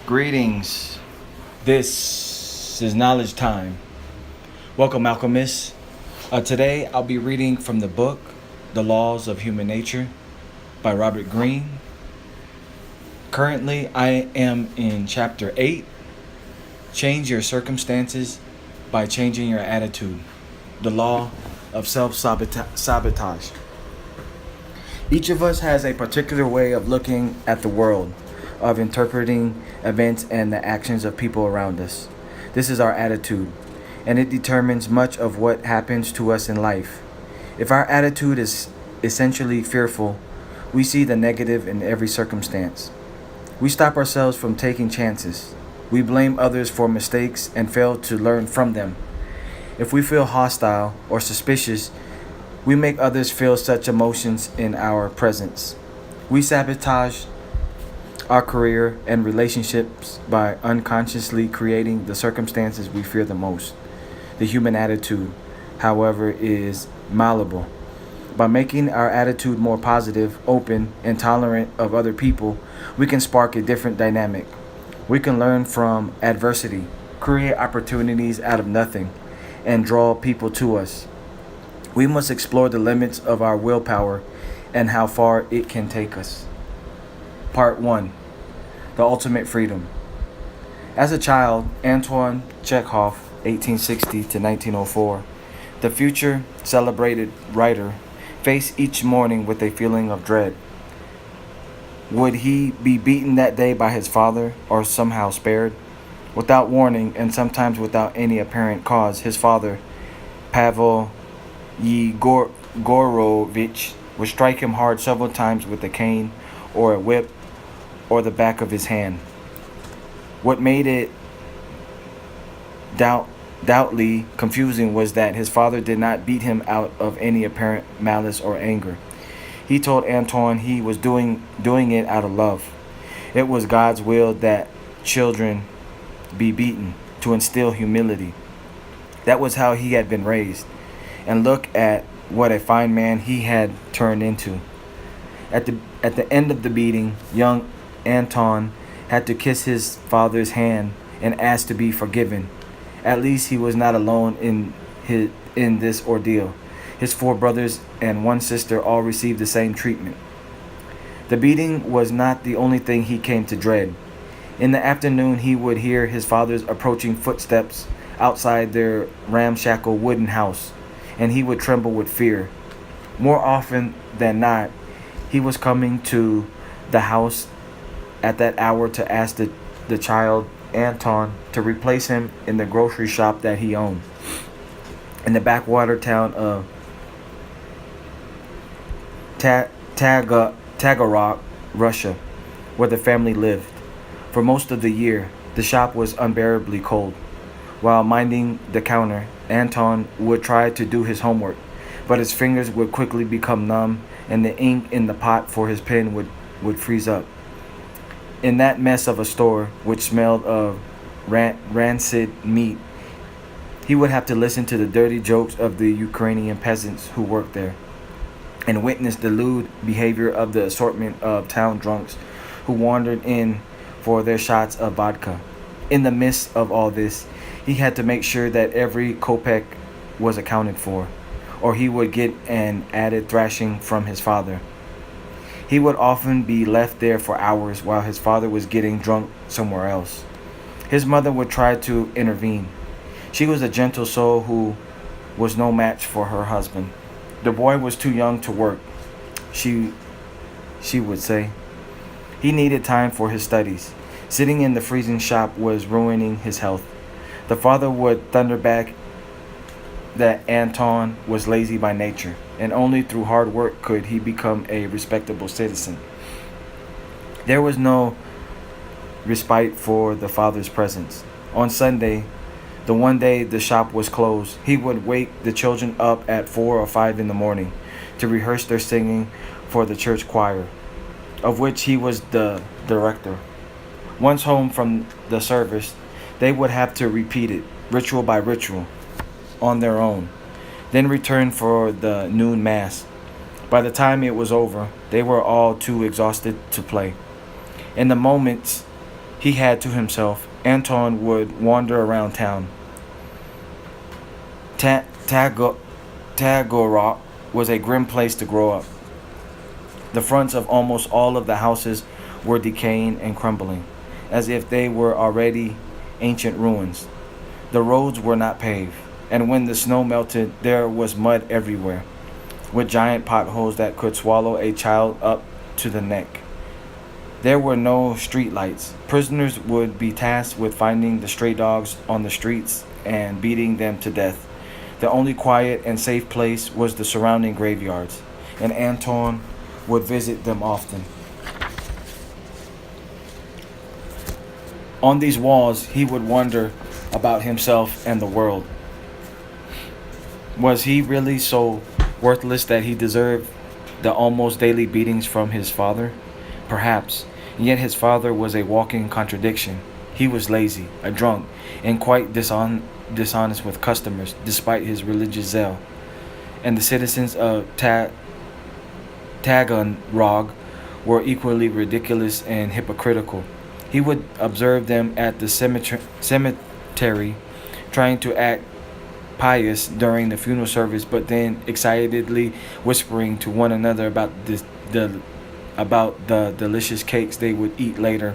Greetings. This is knowledge time. Welcome, alchemists. Today I'll be reading from the book, The Laws of Human Nature by Robert Greene. Currently, I am in chapter 8. Change your circumstances by changing your attitude. The law of self-sabotage. Each of us has a particular way of looking at the world, of interpreting events and the actions of people around us. This is our attitude, and it determines much of what happens to us in life. If our attitude is essentially fearful, we see the negative in every circumstance. We stop ourselves from taking chances. We blame others for mistakes and fail to learn from them. If we feel hostile or suspicious, we make others feel such emotions in our presence. We sabotage our career and relationships by unconsciously creating the circumstances we fear the most. The human attitude, however, is malleable. By making our attitude more positive, open, and tolerant of other people, we can spark a different dynamic. We can learn from adversity, create opportunities out of nothing, and draw people to us. We must explore the limits of our willpower and how far it can take us. Part 1. The Ultimate Freedom. As a child, Antoine Chekhov, 1860 to 1904, the future celebrated writer, faced each morning with a feeling of dread. Would he be beaten that day by his father or somehow spared? Without warning, and sometimes without any apparent cause, his father, Pavel Yegorovich, would strike him hard several times with a cane or a whip or the back of his hand. What made it doubtly confusing was that his father did not beat him out of any apparent malice or anger. He told Antoine he was doing it out of love. It was God's will that children be beaten, to instill humility. That was how he had been raised. And look at what a fine man he had turned into. At the end of the beating, young Anton had to kiss his father's hand and ask to be forgiven. At least he was not alone in this ordeal. His 4 brothers and 1 sister all received the same treatment. The beating was not the only thing he came to dread. In the afternoon, he would hear his father's approaching footsteps outside their ramshackle wooden house, and he would tremble with fear. More often than not, he was coming to the house at that hour to ask the child, Anton, to replace him in the grocery shop that he owned in the backwater town of Tagarok, Russia, where the family lived. For most of the year, the shop was unbearably cold. While minding the counter, Anton would try to do his homework, but his fingers would quickly become numb and the ink in the pot for his pen would freeze up. In that mess of a store, which smelled of rancid meat, he would have to listen to the dirty jokes of the Ukrainian peasants who worked there, and witness the lewd behavior of the assortment of town drunks who wandered in for their shots of vodka. In the midst of all this, he had to make sure that every kopeck was accounted for, or he would get an added thrashing from his father. He would often be left there for hours while his father was getting drunk somewhere else. His mother would try to intervene. She was a gentle soul who was no match for her husband. The boy was too young to work, she would say. He needed time for his studies. Sitting in the freezing shop was ruining his health. The father would thunder back that Anton was lazy by nature, and only through hard work could he become a respectable citizen. There was no respite for the father's presence. On Sunday, the one day the shop was closed, he would wake the children up at 4 or 5 in the morning to rehearse their singing for the church choir, of which he was the director. Once home from the service, they would have to repeat it, ritual by ritual, on their own, then return for the noon mass. By the time it was over, they were all too exhausted to play. In the moments he had to himself, Anton would wander around town. Tagorok was a grim place to grow up. The fronts of almost all of the houses were decaying and crumbling, as if they were already ancient ruins. The roads were not paved, and when the snow melted, there was mud everywhere, with giant potholes that could swallow a child up to the neck. There were no street lights. Prisoners would be tasked with finding the stray dogs on the streets and beating them to death. The only quiet and safe place was the surrounding graveyards, and Anton would visit them often. On these walls, he would wonder about himself and the world. Was he really so worthless that he deserved the almost daily beatings from his father? Perhaps. Yet his father was a walking contradiction. He was lazy, a drunk, and quite dishonest with customers, despite his religious zeal. And the citizens of Taganrog were equally ridiculous and hypocritical. He would observe them at the cemetery, trying to act pious during the funeral service, but then excitedly whispering to one another about the delicious cakes they would eat later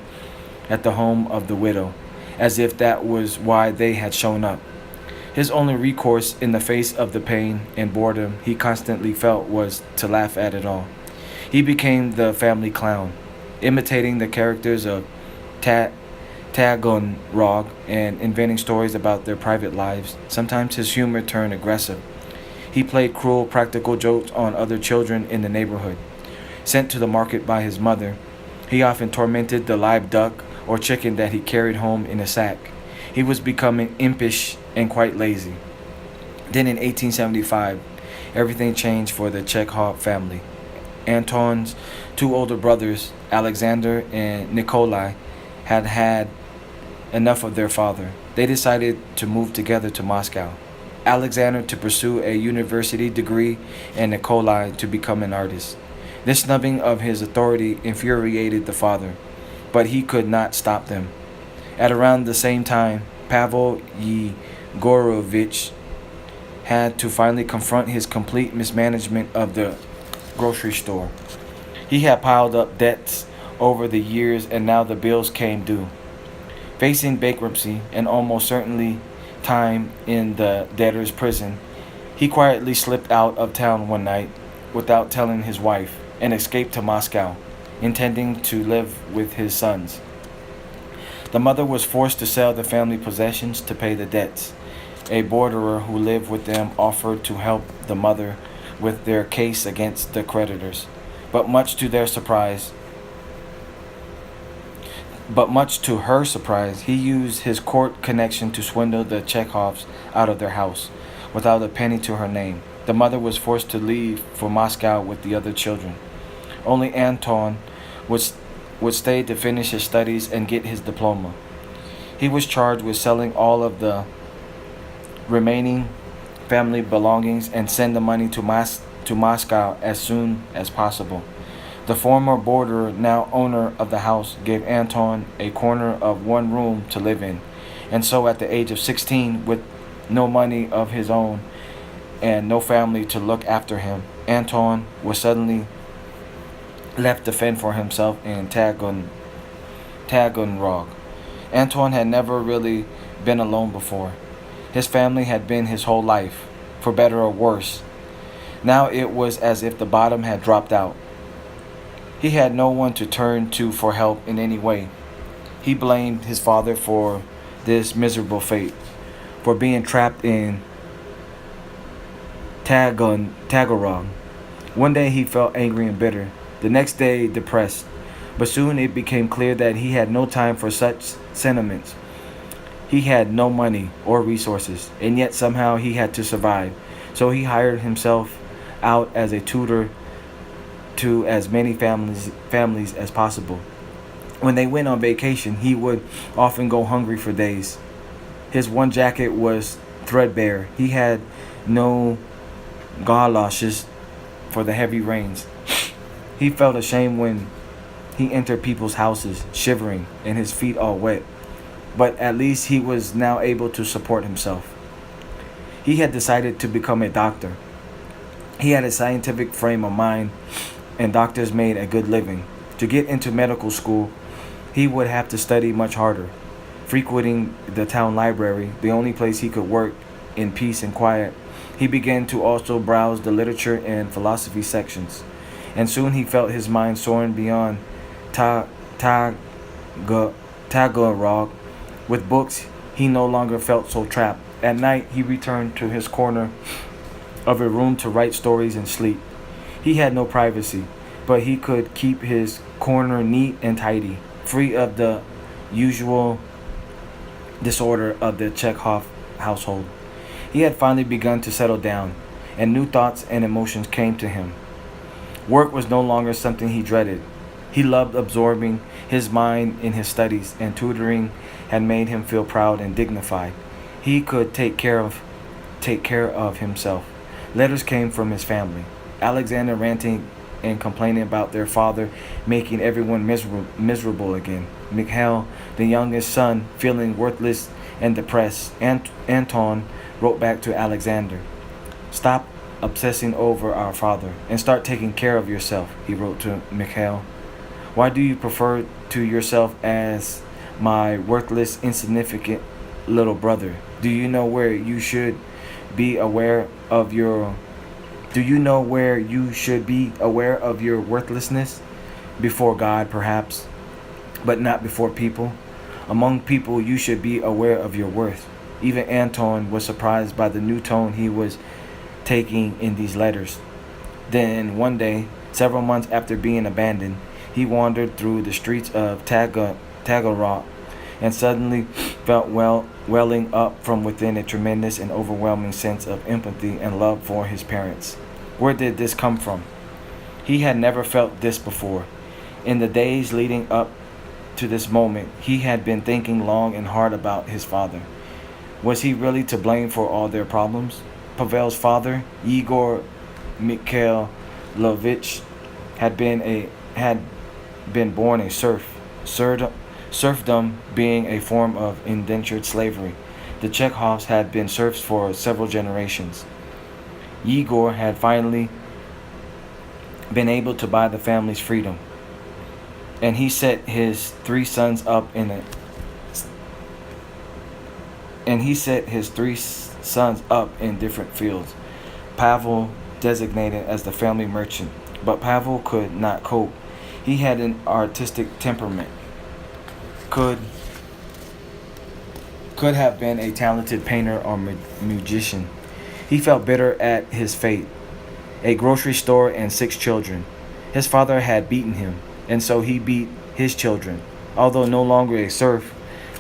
at the home of the widow, as if that was why they had shown up. His only recourse in the face of the pain and boredom he constantly felt was to laugh at it all. He became the family clown, imitating the characters of Taganrog and inventing stories about their private lives. Sometimes his humor turned aggressive. He played cruel practical jokes on other children in the neighborhood. Sent to the market by his mother, he often tormented the live duck or chicken that he carried home in a sack. He was becoming impish and quite lazy. Then in 1875, everything changed for the Chekhov family. Anton's two older brothers, Alexander and Nikolai, had had enough of their father. They decided to move together to Moscow. Alexander to pursue a university degree and Nikolai to become an artist. This snubbing of his authority infuriated the father, but he could not stop them. At around the same time, Pavel Yegorovich had to finally confront his complete mismanagement of the grocery store. He had piled up debts over the years, and now the bills came due. Facing bankruptcy and almost certainly time in the debtor's prison, he quietly slipped out of town one night without telling his wife and escaped to Moscow, intending to live with his sons. The mother was forced to sell the family possessions to pay the debts. A borderer who lived with them offered to help the mother with their case against the creditors, but much to her surprise, he used his court connection to swindle the Chekhovs out of their house, without a penny to her name. The mother was forced to leave for Moscow with the other children. Only Anton would stay to finish his studies and get his diploma. He was charged with selling all of the remaining family belongings and send the money to Moscow as soon as possible. The former boarder, now owner of the house, gave Anton a corner of one room to live in. And so at the age of 16, with no money of his own and no family to look after him, Anton was suddenly left to fend for himself in Taganrog. Anton had never really been alone before. His family had been his whole life, for better or worse. Now it was as if the bottom had dropped out. He had no one to turn to for help in any way. He blamed his father for this miserable fate, for being trapped in Taganrog. One day he felt angry and bitter, the next day depressed, but soon it became clear that he had no time for such sentiments. He had no money or resources, and yet somehow he had to survive, so he hired himself out as a tutor to as many families as possible. When they went on vacation, he would often go hungry for days. His one jacket was threadbare. He had no galoshes for the heavy rains. He felt ashamed when He entered people's houses, shivering and his feet all wet, but at least he was now able to support himself. He had decided to become a doctor. He had a scientific frame of mind, and doctors made a good living. To get into medical school, he would have to study much harder. Frequenting the town library, the only place he could work in peace and quiet, he began to also browse the literature and philosophy sections. And soon he felt his mind soaring beyond Ta- Ta- Tagarog. With books, he no longer felt so trapped. At night, he returned to his corner of a room to write stories and sleep. He had no privacy, but he could keep his corner neat and tidy, free of the usual disorder of the Chekhov household. He had finally begun to settle down, and new thoughts and emotions came to him. Work was no longer something he dreaded. He loved absorbing his mind in his studies, and tutoring had made him feel proud and dignified. He could take care of himself. Letters came from his family. Alexander ranting and complaining about their father making everyone miserable again. Mikhail, the youngest son, feeling worthless and depressed. Anton wrote back to Alexander. Stop obsessing over our father and start taking care of yourself, he wrote to Mikhail. Why do you prefer to yourself as my worthless, insignificant little brother? Do you know where you should be aware of your worthlessness? Before God, perhaps, but not before people. Among people, you should be aware of your worth. Even Anton was surprised by the new tone he was taking in these letters. Then, one day, several months after being abandoned, he wandered through the streets of Tagarot and suddenly felt welling up from within a tremendous and overwhelming sense of empathy and love for his parents. Where did this come from? He had never felt this before. In the days leading up to this moment, he had been thinking long and hard about his father. Was he really to blame for all their problems? Pavel's father, Igor Mikhailovich, had been born a serf. Serfdom being a form of indentured slavery. The Chekhovs had been serfs for several generations. Igor had finally been able to buy the family's freedom, and he set his three sons up in different fields. Pavel designated as the family merchant, but Pavel could not cope. He had an artistic temperament. Could have been a talented painter or musician. He felt bitter at his fate. A grocery store and 6 children. His father had beaten him, and so he beat his children. Although no longer a serf,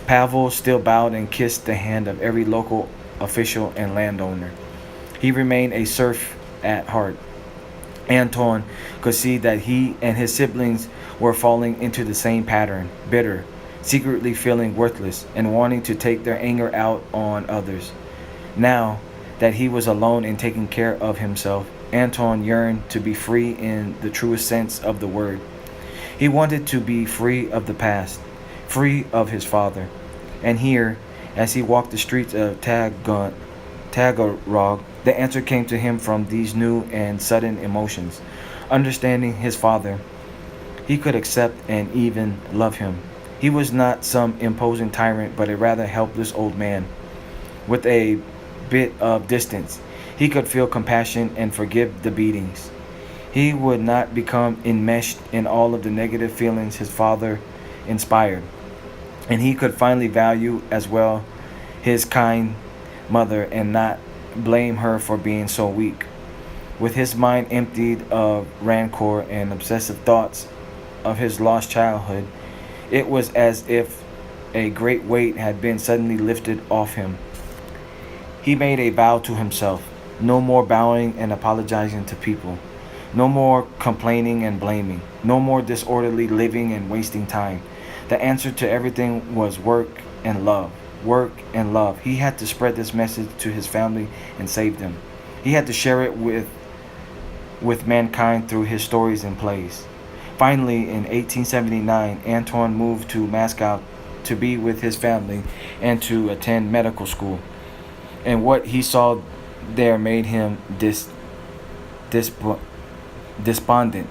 Pavel still bowed and kissed the hand of every local official and landowner. He remained a serf at heart. Anton could see that he and his siblings were falling into the same pattern, bitter, secretly feeling worthless and wanting to take their anger out on others. Now that he was alone and taking care of himself, Anton yearned to be free in the truest sense of the word. He wanted to be free of the past, free of his father. And here, as he walked the streets of Tagarog, the answer came to him from these new and sudden emotions. Understanding his father, he could accept and even love him. He was not some imposing tyrant, but a rather helpless old man. With a bit of distance, he could feel compassion and forgive the beatings. He would not become enmeshed in all of the negative feelings his father inspired. And he could finally value as well his kind mother and not blame her for being so weak. With his mind emptied of rancor and obsessive thoughts of his lost childhood, it was as if a great weight had been suddenly lifted off him. He made a vow to himself: no more bowing and apologizing to people. No more complaining and blaming. No more disorderly living and wasting time. The answer to everything was work and love. Work and love. He had to spread this message to his family and save them. He had to share it with mankind through his stories and plays. Finally, in 1879, Anton moved to Moscow to be with his family and to attend medical school. And what he saw there made him dis- despondent.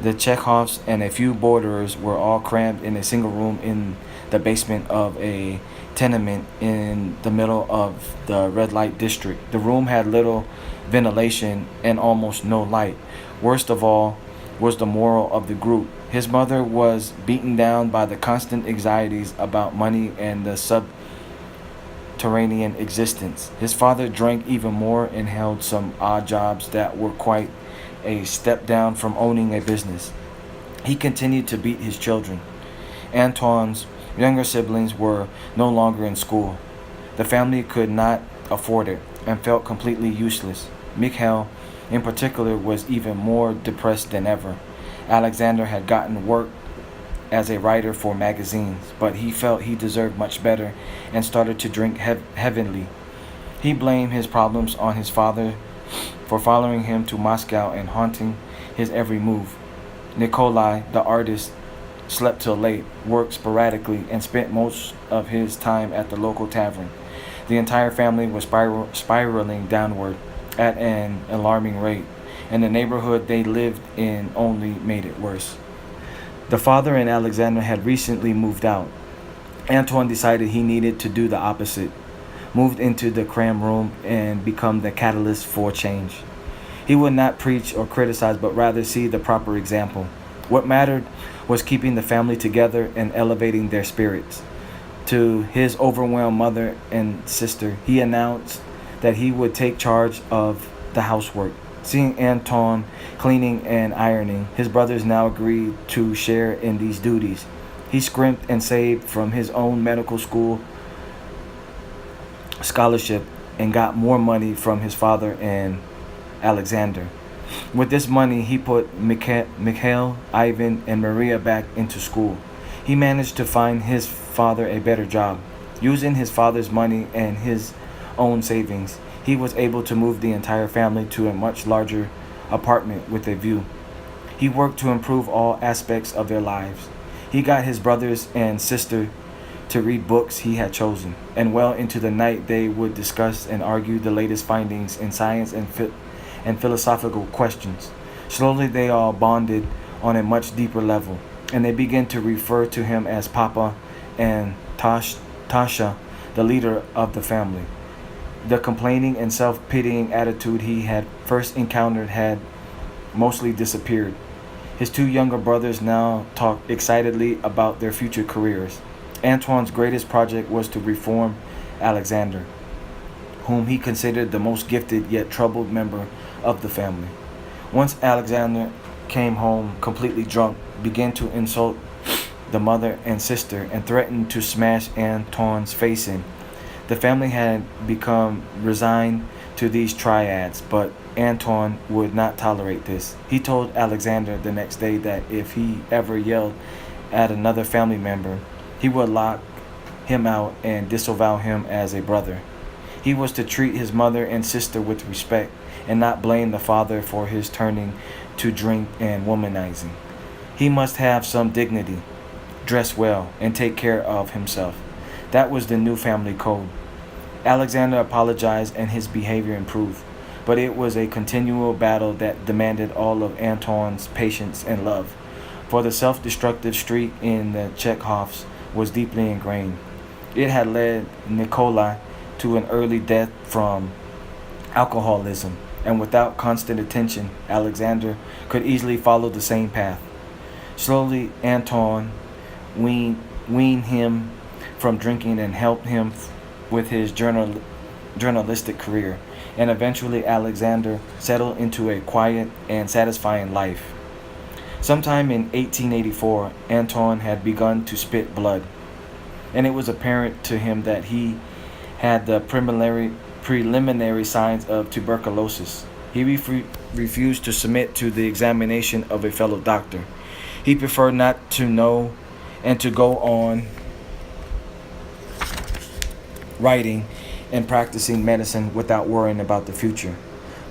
The Chekhovs and a few borderers were all crammed in a single room in the basement of a tenement in the middle of the red light district. The room had little ventilation and almost no light. Worst of all was the moral of the group. His mother was beaten down by the constant anxieties about money and the subterranean existence. His father drank even more and held some odd jobs that were quite a step down from owning a business. He continued to beat his children. Anton's younger siblings were no longer in school. The family could not afford it and felt completely useless. Mikhail, in particular, was even more depressed than ever. Alexander had gotten work as a writer for magazines, but he felt he deserved much better and started to drink heavily. He blamed his problems on his father for following him to Moscow and haunting his every move. Nikolai, the artist, slept till late, worked sporadically, and spent most of his time at the local tavern. The entire family was spiraling downward at an alarming rate, and the neighborhood they lived in only made it worse. The father and Alexander had recently moved out. Anton decided he needed to do the opposite, moved into the cram room and become the catalyst for change. He would not preach or criticize, but rather see the proper example. What mattered was keeping the family together and elevating their spirits. To his overwhelmed mother and sister, he announced that he would take charge of the housework. Seeing Anton cleaning and ironing, his brothers now agreed to share in these duties. He scrimped and saved from his own medical school scholarship and got more money from his father and Alexander. With this money, he put Mikhail, Ivan, and Maria back into school. He managed to find his father a better job. Using his father's money and his own savings, he was able to move the entire family to a much larger apartment with a view. He worked to improve all aspects of their lives. He got his brothers and sister to read books he had chosen, and well into the night they would discuss and argue the latest findings in science and philosophical questions. Slowly they all bonded on a much deeper level, and they began to refer to him as Papa and Tasha, the leader of the family. The complaining and self-pitying attitude he had first encountered had mostly disappeared. His two younger brothers now talked excitedly about their future careers. Antoine's greatest project was to reform Alexander, whom he considered the most gifted yet troubled member of the family. Once Alexander came home completely drunk, began to insult the mother and sister, and threatened to smash Antoine's face in. The family had become resigned to these triads, but Antoine would not tolerate this. He told Alexander the next day that if he ever yelled at another family member, he would lock him out and disavow him as a brother. He was to treat his mother and sister with respect and not blame the father for his turning to drink and womanizing. He must have some dignity, dress well, and take care of himself. That was the new family code. Alexander apologized and his behavior improved, but it was a continual battle that demanded all of Antoine's patience and love, for the self-destructive streak in the Chekhovs was deeply ingrained. It had led Nikolai to an early death from alcoholism, and without constant attention, Alexander could easily follow the same path. Slowly, Anton weaned him from drinking and helped him with his journalistic career, and eventually Alexander settled into a quiet and satisfying life. Sometime in 1884, Anton had begun to spit blood, and it was apparent to him that he had the preliminary signs of tuberculosis. He refused to submit to the examination of a fellow doctor. He preferred not to know and to go on writing and practicing medicine without worrying about the future.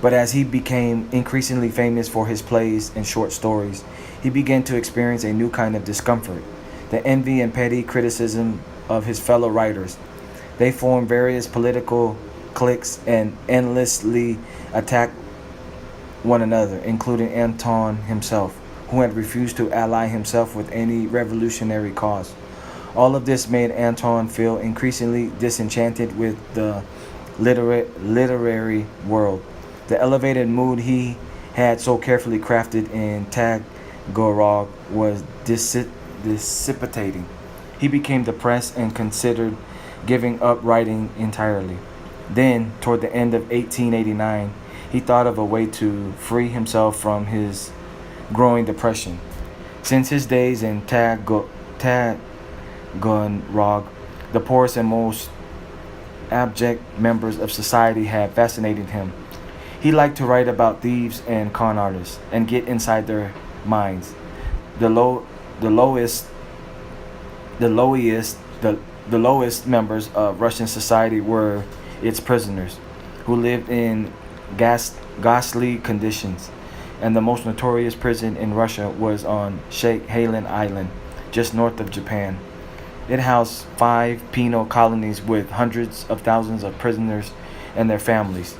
But as he became increasingly famous for his plays and short stories, he began to experience a new kind of discomfort, the envy and petty criticism of his fellow writers. They formed various political cliques and endlessly attacked one another, including Anton himself, who had refused to ally himself with any revolutionary cause. All of this made Anton feel increasingly disenchanted with the literary world. The elevated mood he had so carefully crafted in Tagarog was dissipating. He became depressed and considered giving up writing entirely. Then, toward the end of 1889, he thought of a way to free himself from his growing depression. Since his days in Taganrog, the poorest and most abject members of society had fascinated him. He liked to write about thieves and con artists and get inside their minds. The low, the lowest, the lowest, the lowest members of Russian society were its prisoners, who lived in ghastly conditions. And the most notorious prison in Russia was on Sakhalin Island, just north of Japan. It housed 5 penal colonies with hundreds of thousands of prisoners and their families.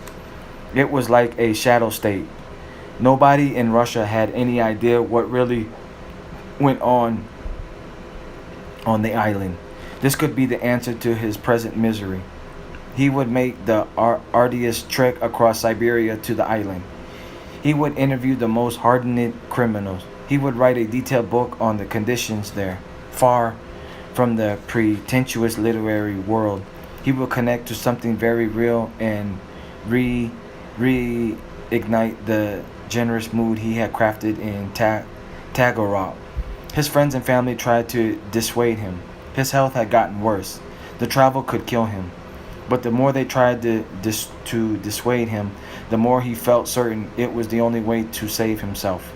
It was like a shadow state. Nobody in Russia had any idea what really went on the island. This could be the answer to his present misery. He would make the arduous trek across Siberia to the island. He would interview the most hardened criminals. He would write a detailed book on the conditions there. Far from the pretentious literary world, he would connect to something very real and reignite the generous mood he had crafted in Tagarog. His friends and family tried to dissuade him. His health had gotten worse. The travel could kill him. But the more they tried to dissuade him, the more he felt certain it was the only way to save himself.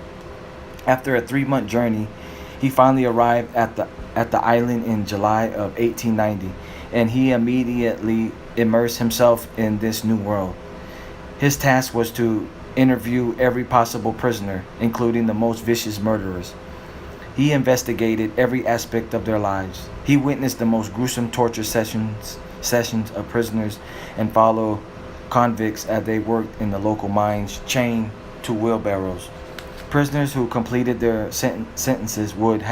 After a 3-month journey, he finally arrived at the island in July of 1890, and he immediately immersed himself in this new world. His task was to interview every possible prisoner, including the most vicious murderers. He investigated every aspect of their lives. He witnessed the most gruesome torture sessions of prisoners and followed convicts as they worked in the local mines, chained to wheelbarrows. Prisoners who completed their sentences would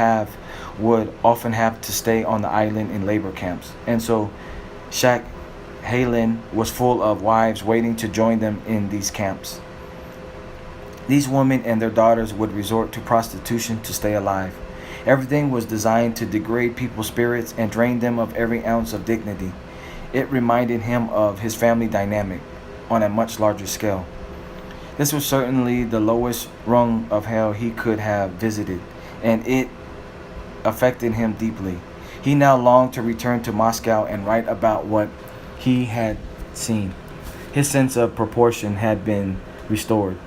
often have to stay on the island in labor camps, and so Sakhalin was full of wives waiting to join them in these camps. These women and their daughters would resort to prostitution to stay alive. Everything was designed to degrade people's spirits and drain them of every ounce of dignity. It reminded him of his family dynamic on a much larger scale. This was certainly the lowest rung of hell he could have visited, and it affected him deeply. He now longed to return to Moscow and write about what he had seen. His sense of proportion had been restored.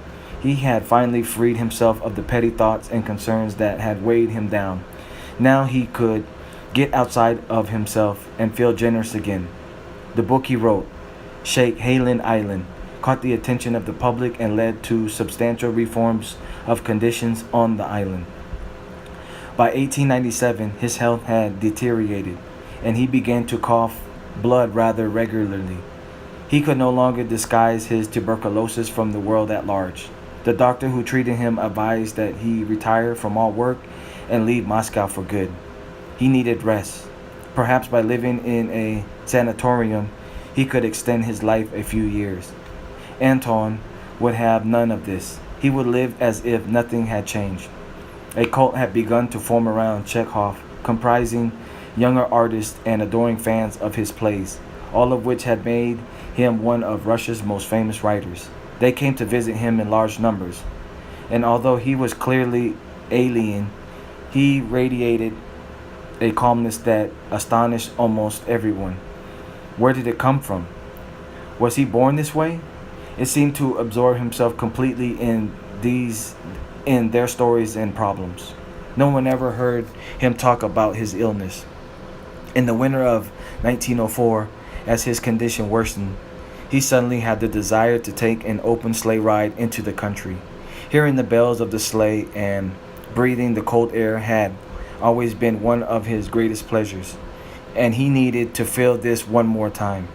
He had finally freed himself of the petty thoughts and concerns that had weighed him down. Now he could get outside of himself and feel generous again. The book he wrote, Sakhalin Island, caught the attention of the public and led to substantial reforms of conditions on the island. By 1897, his health had deteriorated, and he began to cough blood rather regularly. He could no longer disguise his tuberculosis from the world at large. The doctor who treated him advised that he retire from all work and leave Moscow for good. He needed rest. Perhaps by living in a sanatorium, he could extend his life a few years. Anton would have none of this. He would live as if nothing had changed. A cult had begun to form around Chekhov, comprising younger artists and adoring fans of his plays, all of which had made him one of Russia's most famous writers. They came to visit him in large numbers, and although he was clearly alien, he radiated a calmness that astonished almost everyone. Where did it come from? Was he born this way? It seemed to absorb himself completely in their stories and problems. No one ever heard him talk about his illness. In the winter of 1904, as his condition worsened, He suddenly had the desire to take an open sleigh ride into the country. Hearing the bells of the sleigh and breathing the cold air had always been one of his greatest pleasures, and he needed to feel this one more time.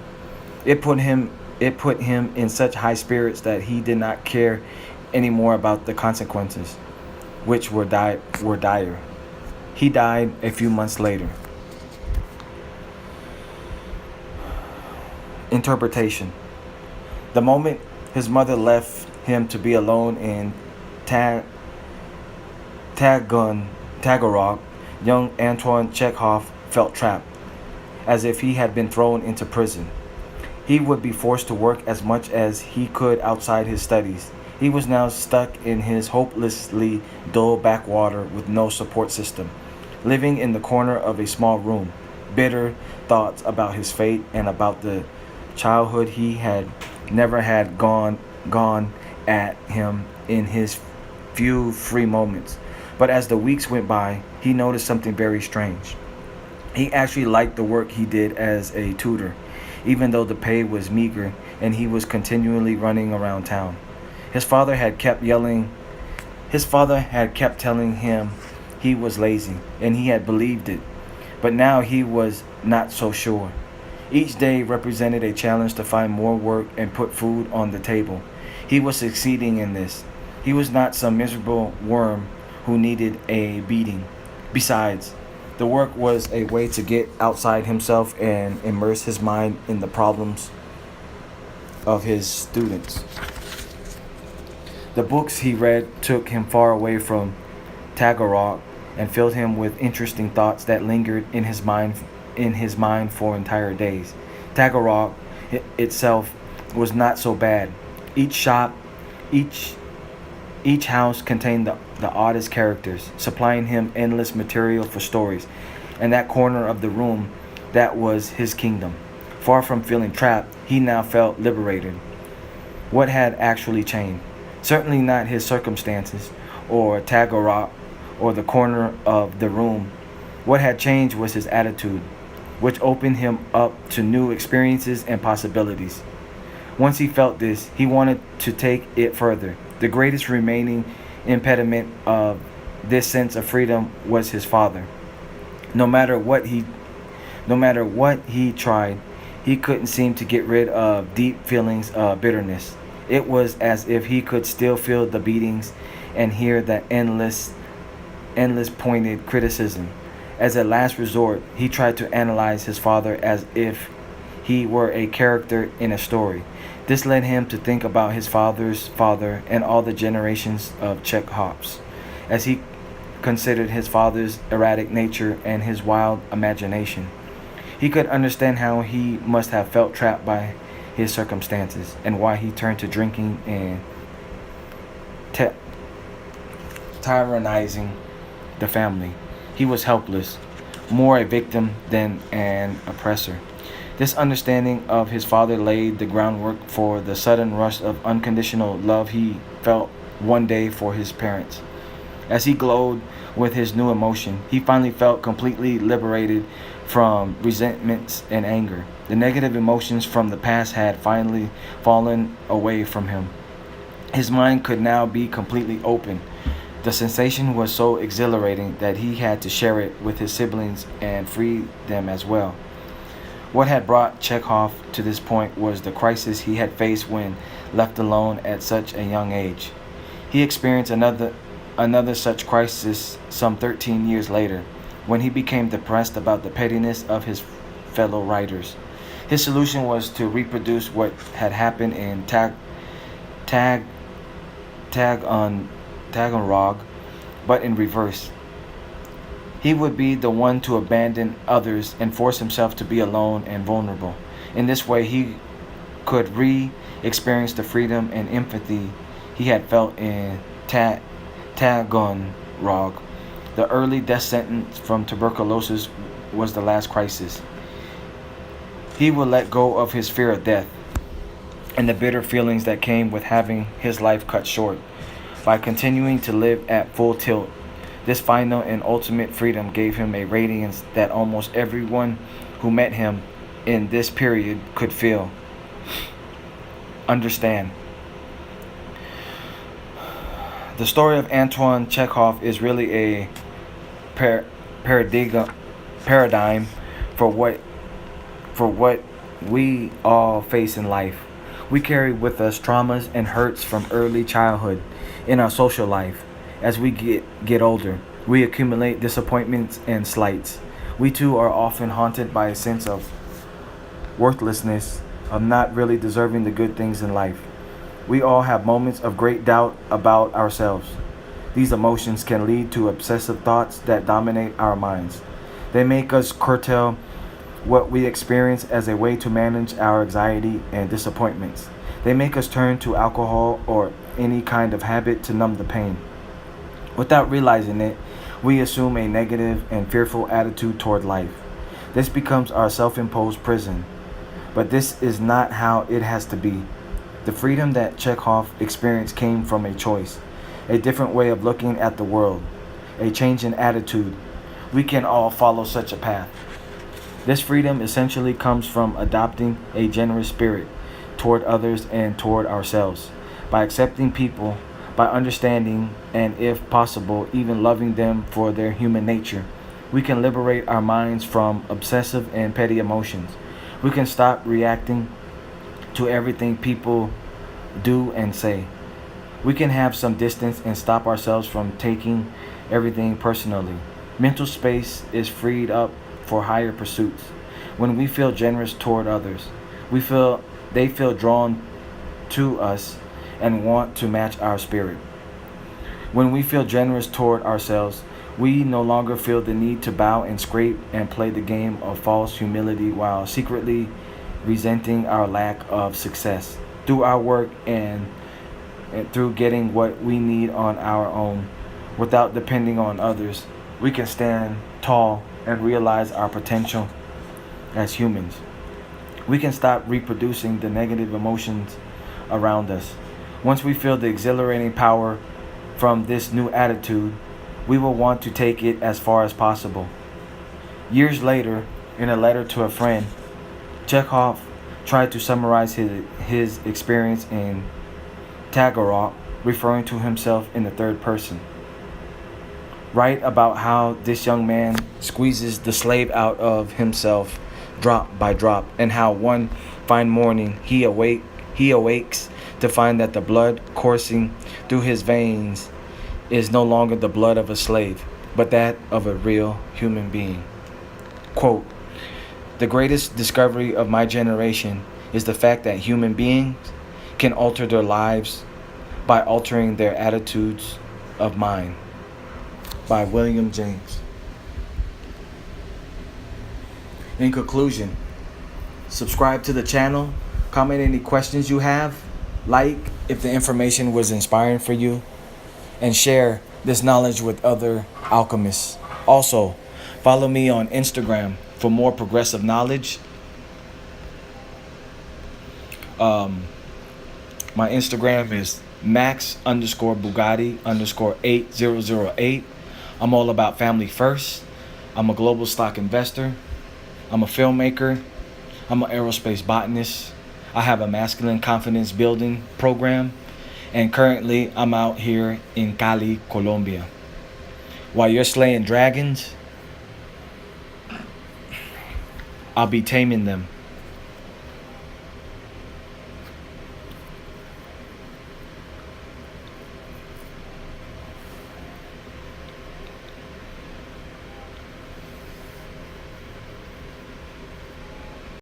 It put him it put him in such high spirits that he did not care anymore about the consequences, which were dire. He died a few months later. Interpretation. The moment his mother left him to be alone in Ta- Tagarog, young Antoine Chekhov felt trapped, as if he had been thrown into prison. He would be forced to work as much as he could outside his studies. He was now stuck in his hopelessly dull backwater with no support system, living in the corner of a small room. Bitter thoughts about his fate and about the childhood he had never had gone at him in his few free moments. But as the weeks went by, he noticed something very strange. He actually liked the work he did as a tutor, even though the pay was meager and he was continually running around town. His father had kept yelling His father had kept telling him he was lazy, and he had believed it. But now he was not so sure. Each day represented a challenge to find more work and put food on the table. He was succeeding in this. He was not some miserable worm who needed a beating. Besides, the work was a way to get outside himself and immerse his mind in the problems of his students. The books he read took him far away from Tagarog and filled him with interesting thoughts that lingered in his mind for entire days. Tagarog itself was not so bad. Each shop, each each house contained the oddest characters, supplying him endless material for stories. And that corner of the room, that was his kingdom. Far from feeling trapped, he now felt liberated. What had actually changed? Certainly not his circumstances, or Tagarot, or the corner of the room. What had changed was his attitude, which opened him up to new experiences and possibilities. Once he felt this, he wanted to take it further. The greatest remaining impediment of this sense of freedom was his father. No matter what he no matter what he tried, he couldn't seem to get rid of deep feelings of bitterness. It was as if he could still feel the beatings and hear the endless pointed criticism. As a last resort, he tried to analyze his father as if he were a character in a story. This led him to think about his father's father and all the generations of Chekhovs, as he considered his father's erratic nature and his wild imagination. He could understand how he must have felt trapped by his circumstances and why he turned to drinking and ty- tyrannizing the family. He was helpless, more a victim than an oppressor. This understanding of his father laid the groundwork for the sudden rush of unconditional love he felt one day for his parents. As he glowed with his new emotion, he finally felt completely liberated from resentments and anger. The negative emotions from the past had finally fallen away from him. His mind could now be completely open. The sensation was so exhilarating that he had to share it with his siblings and free them as well. What had brought Chekhov to this point was the crisis he had faced when left alone at such a young age. He experienced another such crisis some 13 years later, when he became depressed about the pettiness of his fellow writers. His solution was to reproduce what had happened in Tag on Taganrog, but in reverse. He would be the one to abandon others and force himself to be alone and vulnerable. In this way, he could re-experience the freedom and empathy he had felt in Taganrog. The early death sentence from tuberculosis was the last crisis. He would let go of his fear of death and the bitter feelings that came with having his life cut short. By continuing to live at full tilt, this final and ultimate freedom gave him a radiance that almost everyone who met him in this period could feel. understand. The story of Antoine Chekhov is really a par- paradigm paradigm for what we all face in life. We carry with us traumas and hurts from early childhood in our social life. As we get older, we accumulate disappointments and slights. We too are often haunted by a sense of worthlessness, of not really deserving the good things in life. We all have moments of great doubt about ourselves. These emotions can lead to obsessive thoughts that dominate our minds. They make us curtail what we experience as a way to manage our anxiety and disappointments. They make us turn to alcohol or any kind of habit to numb the pain. Without realizing it, we assume a negative and fearful attitude toward life. This becomes our self imposed prison. But this is not how it has to be. The freedom that Chekhov experienced came from a choice, a different way of looking at the world, a change in attitude. We can all follow such a path. This freedom essentially comes from adopting a generous spirit toward others and toward ourselves, by accepting people, by understanding, and if possible, even loving them for their human nature. We can liberate our minds from obsessive and petty emotions. We can stop reacting to everything people do and say. We can have some distance and stop ourselves from taking everything personally. Mental space is freed up for higher pursuits. When we feel generous toward others, they feel drawn to us and want to match our spirit. When we feel generous toward ourselves, we no longer feel the need to bow and scrape and play the game of false humility while secretly resenting our lack of success. Through our work and through getting what we need on our own, without depending on others, we can stand tall and realize our potential as humans. We can stop reproducing the negative emotions around us. Once we feel the exhilarating power from this new attitude, we will want to take it as far as possible. Years later, in a letter to a friend, Chekhov tried to summarize his experience in Tagarok, referring to himself in the third person. Write about how this young man squeezes the slave out of himself drop by drop, and how one fine morning he awakes to find that the blood coursing through his veins is no longer the blood of a slave, but that of a real human being. Quote, "The greatest discovery of my generation is the fact that human beings can alter their lives by altering their attitudes of mind." By William James. In conclusion, subscribe to the channel, comment any questions you have, like if the information was inspiring for you, and share this knowledge with other alchemists. Also, follow me on Instagram for more progressive knowledge. My Instagram is max_Bugatti_8008. I'm all about family first. I'm a global stock investor. I'm a filmmaker. I'm an aerospace botanist. I have a masculine confidence building program. And currently, I'm out here in Cali, Colombia. While you're slaying dragons, I'll be taming them.